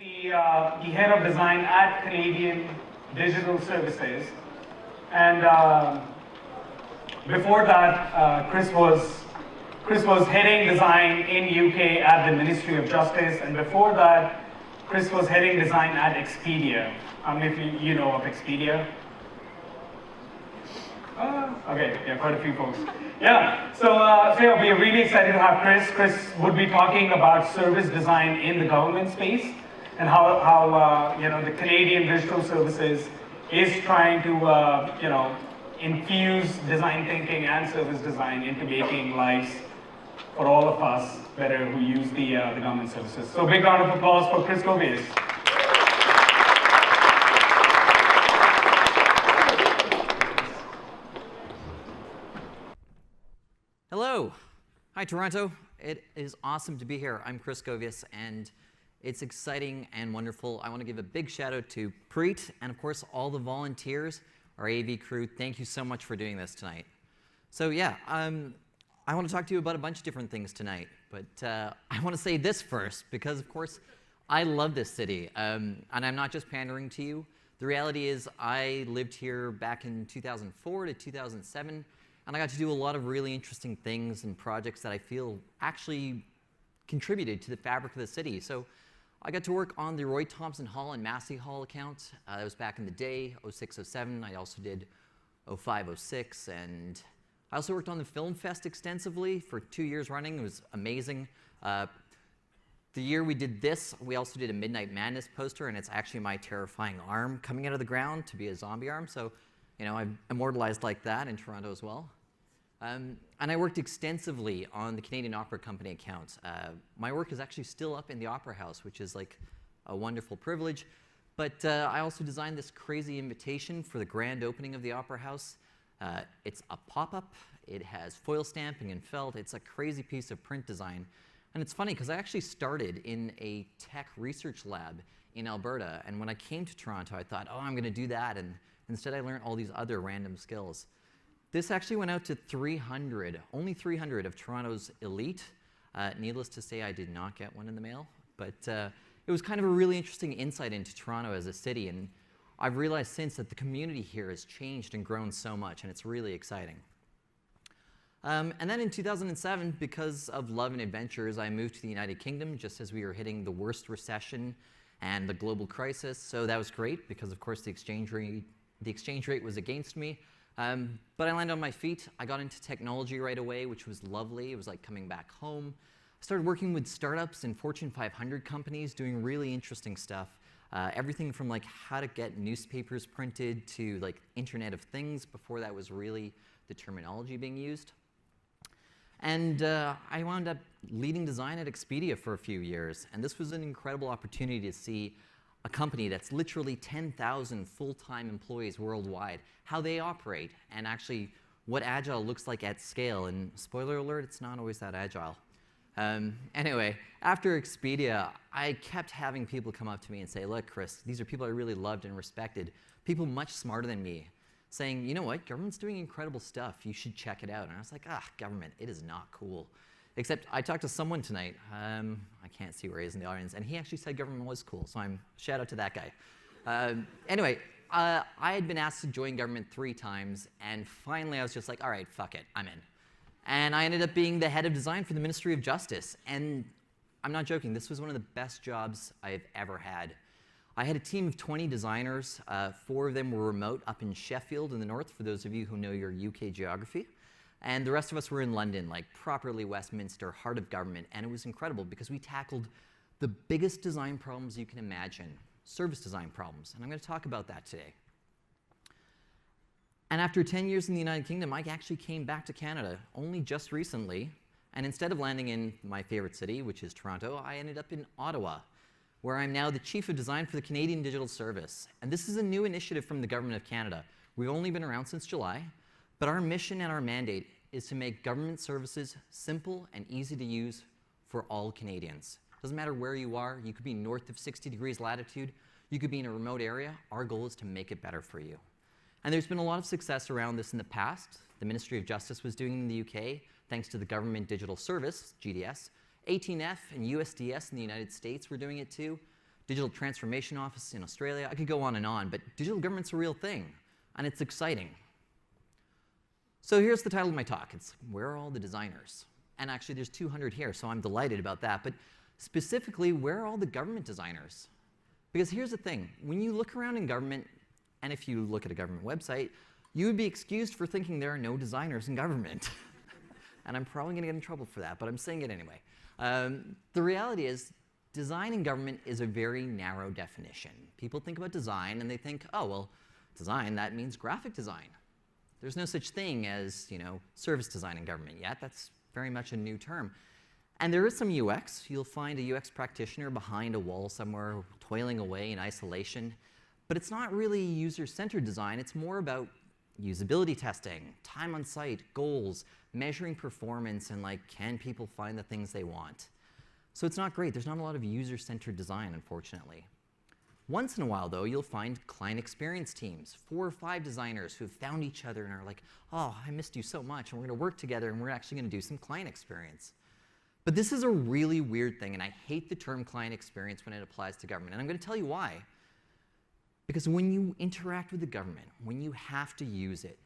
the head of design at Canadian Digital Services, and before that, Chris was heading design in UK at the Ministry of Justice, and before that, Chris was heading design at Expedia. How many of you know of Expedia? Okay, yeah, quite a few folks. Yeah, so yeah, we're really excited to have Chris. Chris would be talking about service design in the government space and how the Canadian Digital Services is trying to infuse design thinking and service design into making lives for all of us better who use the government services. So big round of applause for Chris Govias. Hello. Hi, Toronto. It is awesome to be here. I'm Chris Govias, and it's exciting and wonderful. I want to give a big shout out to Preet and, of course, all the volunteers, our AV crew. Thank you so much for doing this tonight. So, yeah, I want to talk to you about a bunch of different things tonight, but I want to say this first because, of course, I love this city, and I'm not just pandering to you. The reality is I lived here back in 2004 to 2007, and I got to do a lot of really interesting things and projects that I feel actually contributed to the fabric of the city. So I got to work on the Roy Thompson Hall and Massey Hall account. That was back in the day, 06, 07. I also did 05, 06, and I also worked on the Film Fest extensively for 2 years running. It was amazing. The year we did this, we also did a Midnight Madness poster, and it's actually my terrifying arm coming out of the ground to be a zombie arm. So, you know, I've immortalized like that in Toronto as well. And I worked extensively on the Canadian Opera Company account. My work is actually still up in the Opera House, which is like a wonderful privilege. But I also designed this crazy invitation for the grand opening of the Opera House. It's a pop-up. It has foil stamping and felt. It's a crazy piece of print design. And it's funny because I actually started in a tech research lab in Alberta. And when I came to Toronto, I thought, oh, I'm going to do that. And instead, I learned all these other random skills. This actually went out to 300, only 300 of Toronto's elite. Needless to say, I did not get one in the mail. But it was kind of a really interesting insight into Toronto as a city. And I've realized since that the community here has changed and grown so much, and it's really exciting. And then in 2007, because of love and adventures, I moved to the United Kingdom just as we were hitting the worst recession and the global crisis. So that was great because, of course, the exchange rate was against me. But I landed on my feet. I got into technology right away, which was lovely. It was like coming back home. I started working with startups and Fortune 500 companies doing really interesting stuff. Everything from like how to get newspapers printed to like Internet of Things before that was really the terminology being used. And I wound up leading design at Expedia for a few years. And this was an incredible opportunity to see a company that's literally 10,000 full-time employees worldwide, how they operate, and actually what agile looks like at scale. And spoiler alert, it's not always that agile. Anyway, after Expedia, I kept having people come up to me and say, look, Chris, these are people I really loved and respected, people much smarter than me, saying, you know what, government's doing incredible stuff. You should check it out. And I was like, government, it is not cool. Except I talked to someone tonight. I can't see where he is in the audience. And he actually said government was cool. So shout out to that guy. Anyway, I had been asked to join government 3 times. And finally, I was just like, all right, fuck it. I'm in. And I ended up being the head of design for the Ministry of Justice. And I'm not joking. This was one of the best jobs I've ever had. I had a team of 20 designers. 4 of them were remote up in Sheffield in the north, for those of you who know your UK geography. And the rest of us were in London, like properly Westminster, heart of government. And it was incredible because we tackled the biggest design problems you can imagine, service design problems. And I'm going to talk about that today. And after 10 years in the United Kingdom, I actually came back to Canada only just recently. And instead of landing in my favorite city, which is Toronto, I ended up in Ottawa, where I'm now the Chief of Design for the Canadian Digital Service. And this is a new initiative from the Government of Canada. We've only been around since July, but our mission and our mandate is to make government services simple and easy to use for all Canadians. Doesn't matter where you are. You could be north of 60 degrees latitude. You could be in a remote area. Our goal is to make it better for you. And there's been a lot of success around this in the past. The Ministry of Justice was doing it in the UK, thanks to the Government Digital Service, GDS. 18F and USDS in the United States were doing it too. digital transformation office in Australia. I could go on, but digital government's a real thing, and it's exciting. So here's the title of my talk. It's Where Are All the Designers? And actually, there's 200 here, so I'm delighted about that. But specifically, where are all the government designers? Because here's the thing. When you look around in government, and if you look at a government website, you would be excused for thinking there are no designers in government. And I'm probably going to get in trouble for that, but I'm saying it anyway. The reality is, design in government is a very narrow definition. People think about design, and they think, oh, well, design, that means graphic design. There's no such thing as, service design in government yet. That's very much a new term. And there is some UX. You'll find a UX practitioner behind a wall somewhere, toiling away in isolation. But it's not really user-centered design. It's more about usability testing, time on site, goals, measuring performance, and can people find the things they want? So it's not great. There's not a lot of user-centered design, unfortunately. Once in a while, though, you'll find client experience teams, 4 or 5 designers who have found each other and are like, oh, I missed you so much, and we're going to work together, and we're actually going to do some client experience. But this is a really weird thing, and I hate the term client experience when it applies to government, and I'm going to tell you why. Because when you interact with the government, when you have to use it,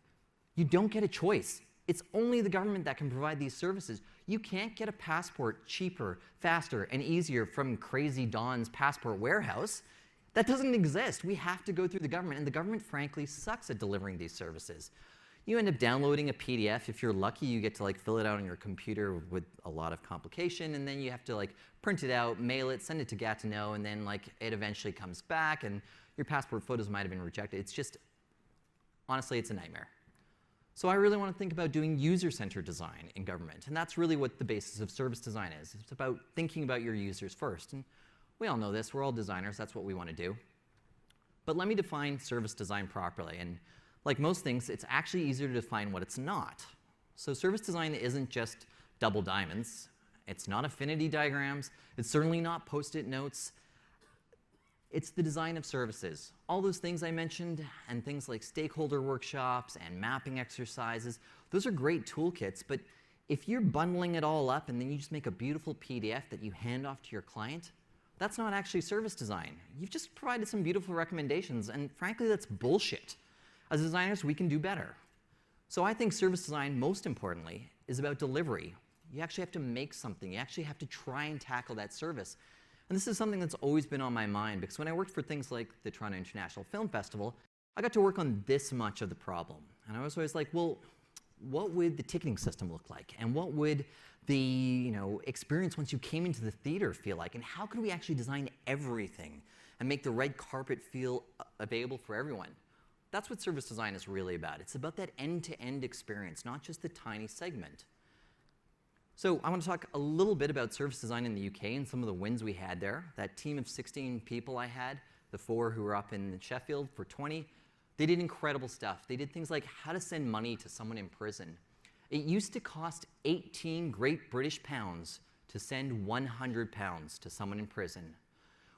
you don't get a choice. It's only the government that can provide these services. You can't get a passport cheaper, faster, and easier from Crazy Don's passport warehouse. That doesn't exist. We have to go through the government, and the government, frankly, sucks at delivering these services. You end up downloading a PDF. If you're lucky, you get to fill it out on your computer with a lot of complication, and then you have to print it out, mail it, send it to Gatineau, and then it eventually comes back, and your passport photos might have been rejected. It's just, honestly, it's a nightmare. So I really want to think about doing user-centered design in government, and that's really what the basis of service design is. It's about thinking about your users first, and we all know this. We're all designers. That's what we want to do. But let me define service design properly, and like most things, it's actually easier to define what it's not. So service design isn't just double diamonds. It's not affinity diagrams. It's certainly not Post-it notes. It's the design of services. All those things I mentioned, and things like stakeholder workshops and mapping exercises, those are great toolkits, but if you're bundling it all up and then you just make a beautiful PDF that you hand off to your client, that's not actually service design. You've just provided some beautiful recommendations, and frankly, that's bullshit. As designers, we can do better. So I think service design, most importantly, is about delivery. You actually have to make something. You actually have to try and tackle that service. And this is something that's always been on my mind, because when I worked for things like the Toronto International Film Festival, I got to work on this much of the problem. And I was always like, well, what would the ticketing system look like? And what would the experience once you came into the theater feel like? And how could we actually design everything and make the red carpet feel available for everyone? That's what service design is really about. It's about that end-to-end experience, not just the tiny segment. So I want to talk a little bit about service design in the UK and some of the wins we had there. That team of 16 people I had, the 4 who were up in Sheffield for 20, they did incredible stuff. They did things like how to send money to someone in prison. It used to cost 18 Great British pounds to send 100 pounds to someone in prison,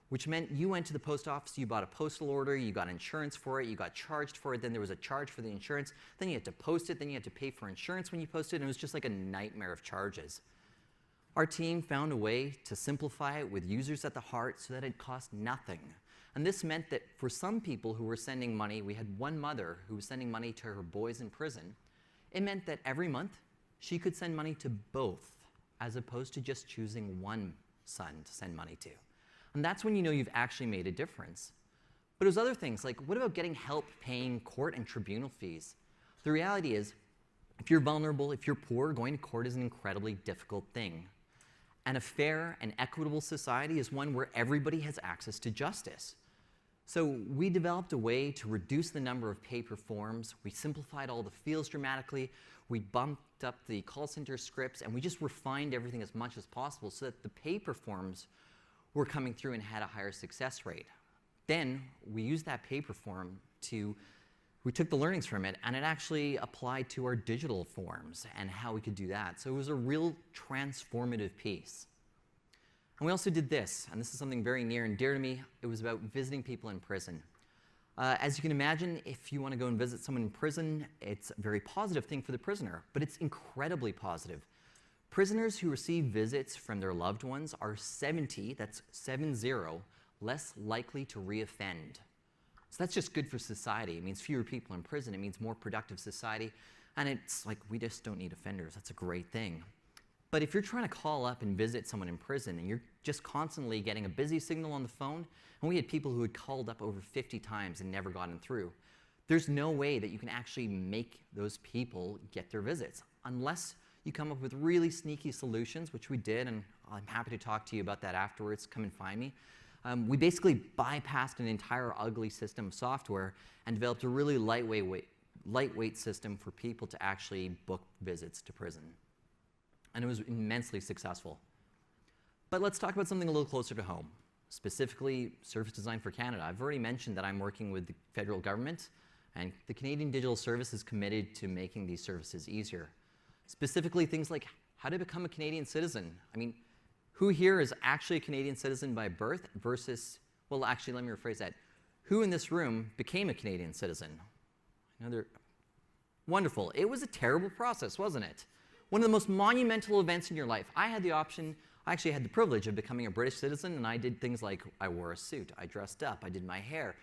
which meant you went to the post office, you bought a postal order, you got insurance for it, you got charged for it, then there was a charge for the insurance, then you had to post it, then you had to pay for insurance when you posted, and it was just like a nightmare of charges. Our team found a way to simplify it with users at the heart so that it cost nothing. And this meant that for some people who were sending money, we had one mother who was sending money to her boys in prison. It meant that every month she could send money to both, as opposed to just choosing one son to send money to. And that's when you know you've actually made a difference. But there's other things, like what about getting help paying court and tribunal fees? The reality is, if you're vulnerable, if you're poor, going to court is an incredibly difficult thing. And a fair and equitable society is one where everybody has access to justice. So we developed a way to reduce the number of paper forms. We simplified all the fields dramatically. We bumped up the call center scripts, and we just refined everything as much as possible so that the paper forms were coming through and had a higher success rate. Then we used that paper form we took the learnings from it, and it actually applied to our digital forms and how we could do that. So it was a real transformative piece. And we also did this, and this is something very near and dear to me. It was about visiting people in prison. As you can imagine, if you want to go and visit someone in prison, it's a very positive thing for the prisoner, but it's incredibly positive. Prisoners who receive visits from their loved ones are 70, that's 70, less likely to reoffend. So that's just good for society. It means fewer people in prison. It means more productive society. And it's like, we just don't need offenders. That's a great thing. But if you're trying to call up and visit someone in prison and you're just constantly getting a busy signal on the phone, and we had people who had called up over 50 times and never gotten through, there's no way that you can actually make those people get their visits unless you come up with really sneaky solutions, which we did, and I'm happy to talk to you about that afterwards. Come and find me. We basically bypassed an entire ugly system of software and developed a really lightweight system for people to actually book visits to prison. And it was immensely successful. But let's talk about something a little closer to home, specifically service design for Canada. I've already mentioned that I'm working with the federal government, and the Canadian Digital Service is committed to making these services easier. Specifically, things like how to become a Canadian citizen. I mean, who here is actually a Canadian citizen by birth versus, well, actually, let me rephrase that. Who in this room became a Canadian citizen? Wonderful. It was a terrible process, wasn't it? One of the most monumental events in your life. I actually had the privilege of becoming a British citizen, and I did things like I wore a suit, I dressed up, I did my hair,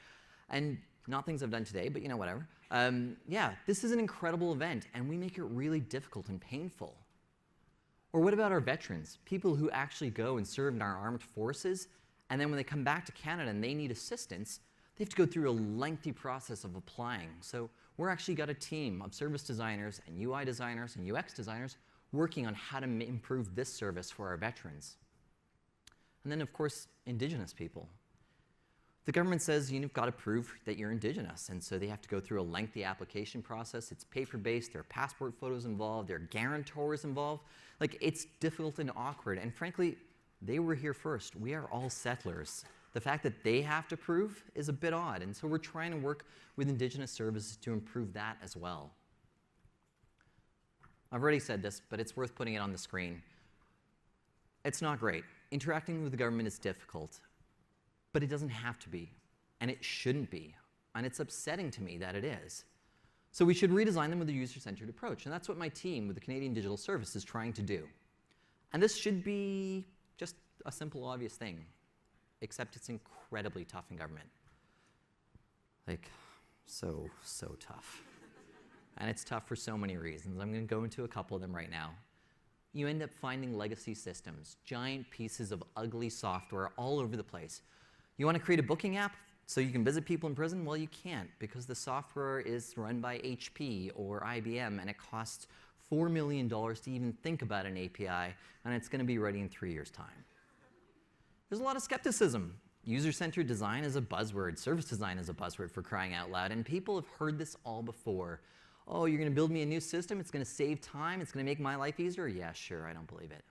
and not things I've done today, but whatever. Yeah, this is an incredible event, and we make it really difficult and painful. Or what about our veterans, people who actually go and serve in our armed forces, and then when they come back to Canada and they need assistance, they have to go through a lengthy process of applying. So we're actually got a team of service designers and UI designers and UX designers working on how to improve this service for our veterans. And then, of course, Indigenous people. The government says you've got to prove that you're Indigenous, and so they have to go through a lengthy application process. It's paper-based, there are passport photos involved, there are guarantors involved. Like, it's difficult and awkward, and frankly, they were here first. We are all settlers. The fact that they have to prove is a bit odd, and so we're trying to work with Indigenous services to improve that as well. I've already said this, but it's worth putting it on the screen. It's not great. Interacting with the government is difficult. But it doesn't have to be, and it shouldn't be, and it's upsetting to me that it is. So we should redesign them with a user-centered approach, and that's what my team with the Canadian Digital Service is trying to do. And this should be just a simple, obvious thing, except it's incredibly tough in government. Like, so tough. And it's tough for so many reasons. I'm going to go into a couple of them right now. You end up finding legacy systems, giant pieces of ugly software all over the place. You want to create a booking app so you can visit people in prison? Well, you can't, because the software is run by HP or IBM, and it costs $4 million to even think about an API, and it's going to be ready in 3 years' time. There's a lot of skepticism. User-centered design is a buzzword. Service design is a buzzword, for crying out loud, and people have heard this all before. Oh, you're going to build me a new system? It's going to save time? It's going to make my life easier? Yeah, sure, I don't believe it.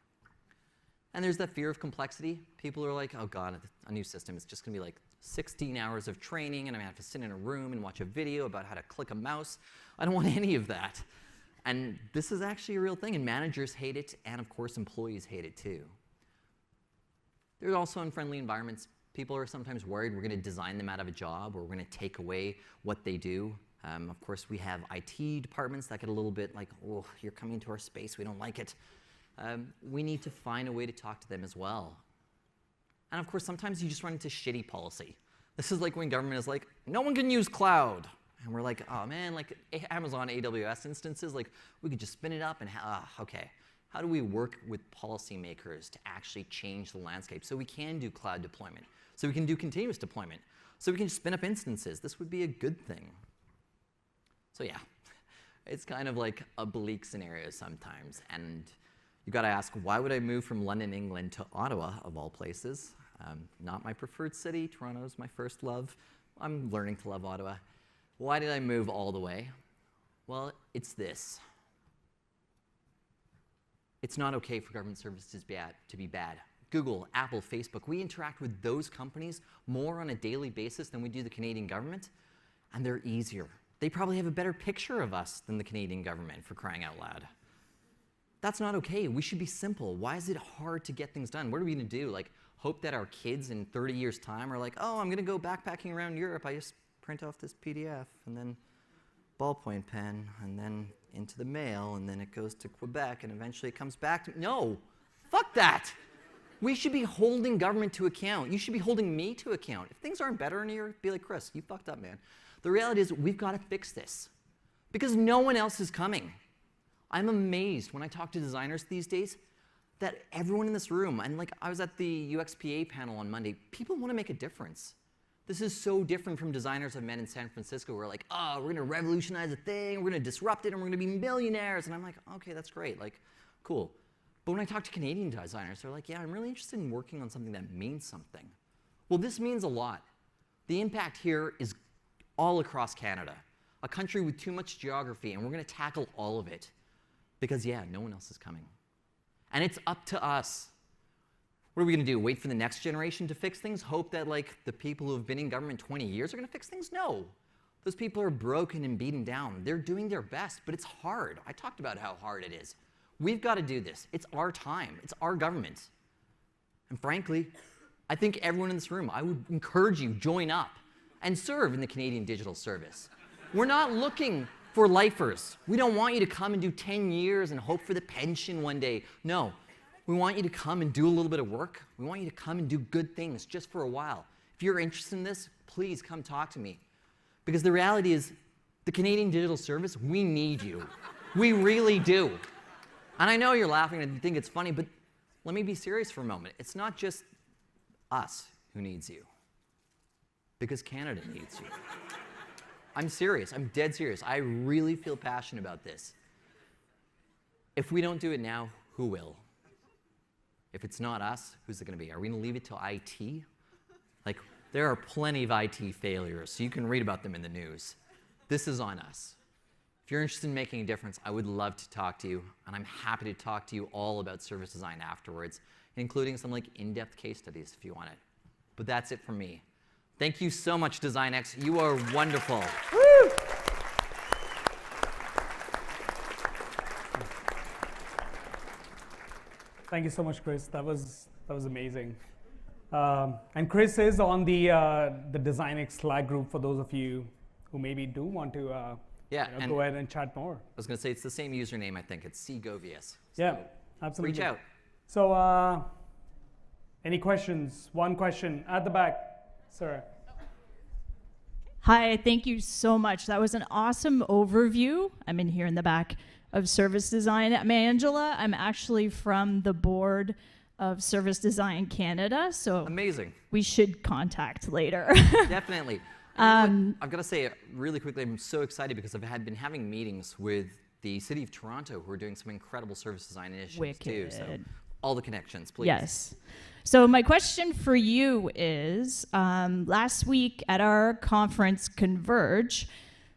And there's that fear of complexity. People are like, oh God, a new system is just going to be like 16 hours of training, and I'm going to have to sit in a room and watch a video about how to click a mouse. I don't want any of that. And this is actually a real thing, and managers hate it, and of course employees hate it too. There's also unfriendly environments. People are sometimes worried we're going to design them out of a job, or we're going to take away what they do. Of course, we have IT departments that get a little bit like, oh, you're coming into our space, we don't like it. We need to find a way to talk to them as well. And of course, sometimes you just run into shitty policy. This is like when government is like, no one can use cloud. And we're like, oh man, like Amazon AWS instances, like we could just spin it up and, okay. How do we work with policymakers to actually change the landscape so we can do cloud deployment, so we can do continuous deployment, so we can spin up instances? This would be a good thing. So yeah, it's kind of like a bleak scenario sometimes. And you got to ask, why would I move from London, England to Ottawa, of all places? Not my preferred city. Toronto's my first love. I'm learning to love Ottawa. Why did I move all the way? Well, it's this. It's not okay for government services to be bad. Google, Apple, Facebook, we interact with those companies more on a daily basis than we do the Canadian government, and they're easier. They probably have a better picture of us than the Canadian government, for crying out loud. That's not okay. We should be simple. Why is it hard to get things done? What are we going to do? Like, hope that our kids in 30 years' time are like, oh, I'm going to go backpacking around Europe. I just print off this PDF, and then ballpoint pen, and then into the mail, and then it goes to Quebec, and eventually it comes back to... No! Fuck that! We should be holding government to account. You should be holding me to account. If things aren't better in here, be like, Chris, you fucked up, man. The reality is we've got to fix this because no one else is coming. I'm amazed when I talk to designers these days that everyone in this room, and like I was at the UXPA panel on Monday, people want to make a difference. This is so different from designers I've met in San Francisco who are like, oh, we're going to revolutionize a thing, we're going to disrupt it, and we're going to be millionaires. And I'm like, okay, that's great, like, cool. But when I talk to Canadian designers, they're like, yeah, I'm really interested in working on something that means something. Well, this means a lot. The impact here is all across Canada, a country with too much geography, and we're going to tackle all of it. Because, yeah, no one else is coming. And it's up to us. What are we going to do? Wait for the next generation to fix things? Hope that like the people who have been in government 20 years are going to fix things? No. Those people are broken and beaten down. They're doing their best, but it's hard. I talked about how hard it is. We've got to do this. It's our time. It's our government. And frankly, I think everyone in this room, I would encourage you, join up and serve in the Canadian Digital Service. We're not looking for lifers. We don't want you to come and do 10 years and hope for the pension one day. No. We want you to come and do a little bit of work. We want you to come and do good things just for a while. If you're interested in this, please come talk to me. Because the reality is, the Canadian Digital Service, we need you. We really do. And I know you're laughing and you think it's funny, but let me be serious for a moment. It's not just us who needs you. Because Canada needs you. I'm serious. I'm dead serious. I really feel passionate about this. If we don't do it now, who will? If it's not us, who's it going to be? Are we going to leave it to IT? Like, there are plenty of IT failures, so you can read about them in the news. This is on us. If you're interested in making a difference, I would love to talk to you, and I'm happy to talk to you all about service design afterwards, including some like in-depth case studies if you want it. But that's it from me. Thank you so much, DesignX. You are wonderful. Woo! Thank you so much, Chris. That was amazing. And Chris is on the DesignX Slack group for those of you who maybe do want to go ahead and chat more. I was going to say it's the same username, I think. It's Govias. So yeah, absolutely. reach out. So any questions? One question at the back, sir. Hi, thank you so much. That was an awesome overview. I'm in here in the back of service design. I'm Angela. I'm actually from the board of Service Design Canada, so amazing. We should contact later. Definitely. I've got to say really quickly, I'm so excited because I've been having meetings with the City of Toronto who are doing some incredible service design initiatives too. So all the connections, please. Yes. So my question for you is, last week at our conference Converge,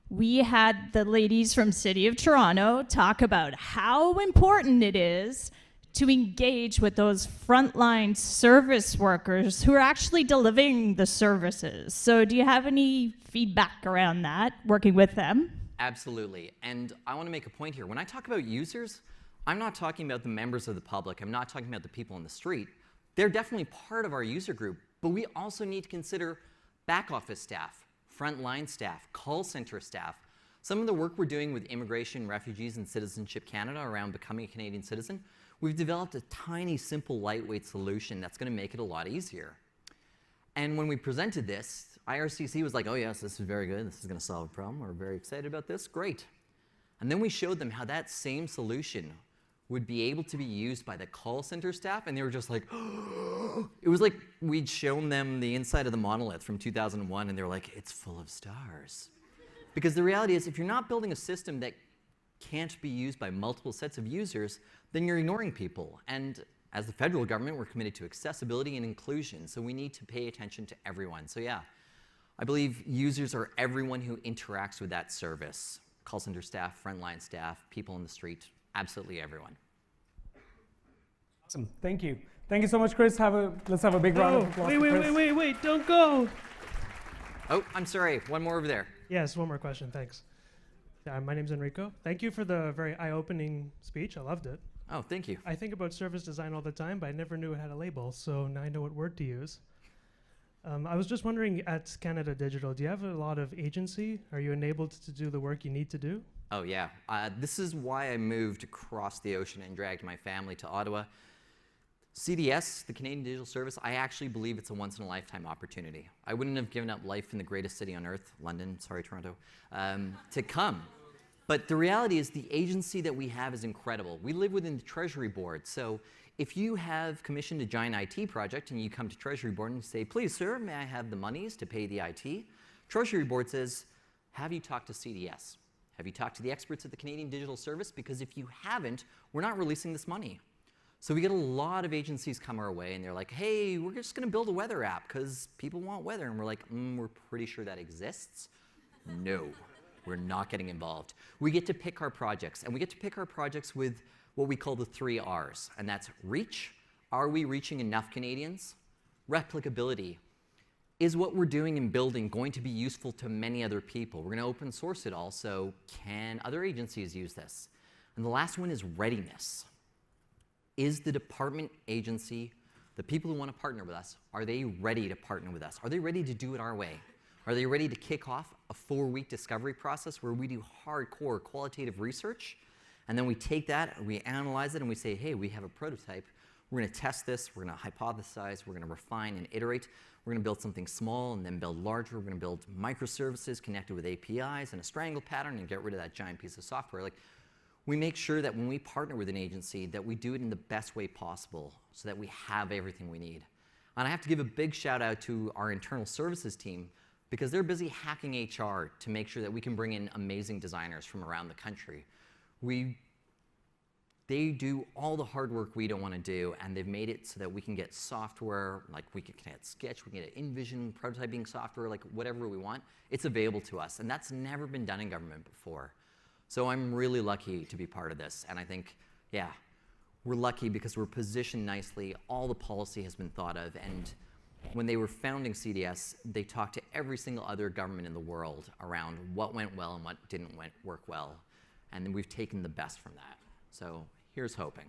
we had the ladies from City of Toronto talk about how important it is to engage with those frontline service workers who are actually delivering the services. So do you have any feedback around that, working with them? Absolutely. And I want to make a point here. When I talk about users, I'm not talking about the members of the public. I'm not talking about the people on the street. They're definitely part of our user group, but we also need to consider back office staff, frontline staff, call center staff. Some of the work we're doing with Immigration, Refugees, and Citizenship Canada around becoming a Canadian citizen, we've developed a tiny, simple, lightweight solution that's going to make it a lot easier. And when we presented this, IRCC was like, oh yes, this is very good. This is going to solve a problem. We're very excited about this. Great. And then we showed them how that same solution would be able to be used by the call center staff, and they were just like, oh. It was like we'd shown them the inside of the monolith from 2001, and they were like, it's full of stars. Because the reality is, if you're not building a system that can't be used by multiple sets of users, then you're ignoring people. And as the federal government, we're committed to accessibility and inclusion, so we need to pay attention to everyone. So yeah, I believe users are everyone who interacts with that service. Call center staff, frontline staff, people on the street, absolutely everyone. Awesome, thank you. Thank you so much, Chris. Let's have a big round of applause for Chris. Wait, don't go. Oh, I'm sorry, one more over there. Yes, one more question, thanks. Yeah, my name's Enrico. Thank you for the very eye-opening speech, I loved it. Oh, thank you. I think about service design all the time, but I never knew it had a label, so now I know what word to use. I was just wondering, at Canada Digital, do you have a lot of agency? Are you enabled to do the work you need to do? Oh yeah, this is why I moved across the ocean and dragged my family to Ottawa. CDS, the Canadian Digital Service, I actually believe it's a once-in-a-lifetime opportunity. I wouldn't have given up life in the greatest city on earth, London, sorry, Toronto, to come. But the reality is the agency that we have is incredible. We live within the Treasury Board, so if you have commissioned a giant IT project and you come to Treasury Board and say, please, sir, may I have the monies to pay the IT? Treasury Board says, have you talked to CDS? Have you talked to the experts at the Canadian Digital Service? Because if you haven't, we're not releasing this money. So we get a lot of agencies come our way and they're like, hey, we're just gonna build a weather app because people want weather. And we're like, we're pretty sure that exists. No, we're not getting involved. We get to pick our projects, and we get to pick our projects with what we call the 3 R's, and that's reach. Are we reaching enough Canadians? Replicability. Is what we're doing and building going to be useful to many other people? We're gonna open source it all, so can other agencies use this? And the last one is readiness. Is the department, agency, the people who want to partner with us, are they ready to partner with us? Are they ready to do it our way? Are they ready to kick off a 4-week discovery process where we do hardcore qualitative research, and then we take that, we analyze it, and we say, hey, we have a prototype. We're going to test this. We're going to hypothesize. We're going to refine and iterate. We're going to build something small and then build larger. We're going to build microservices connected with APIs and a strangle pattern and get rid of that giant piece of software. Like, we make sure that when we partner with an agency that we do it in the best way possible so that we have everything we need. And I have to give a big shout out to our internal services team because they're busy hacking HR to make sure that we can bring in amazing designers from around the country. They do all the hard work we don't want to do, and they've made it so that we can get software, like we can get Sketch, we can get InVision, prototyping software, like whatever we want. It's available to us, and that's never been done in government before. So I'm really lucky to be part of this, and I think, yeah, we're lucky because we're positioned nicely. All the policy has been thought of, and when they were founding CDS, they talked to every single other government in the world around what went well and what didn't work well, and then we've taken the best from that. So here's hoping.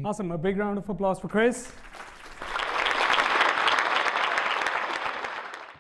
Awesome, a big round of applause for Chris.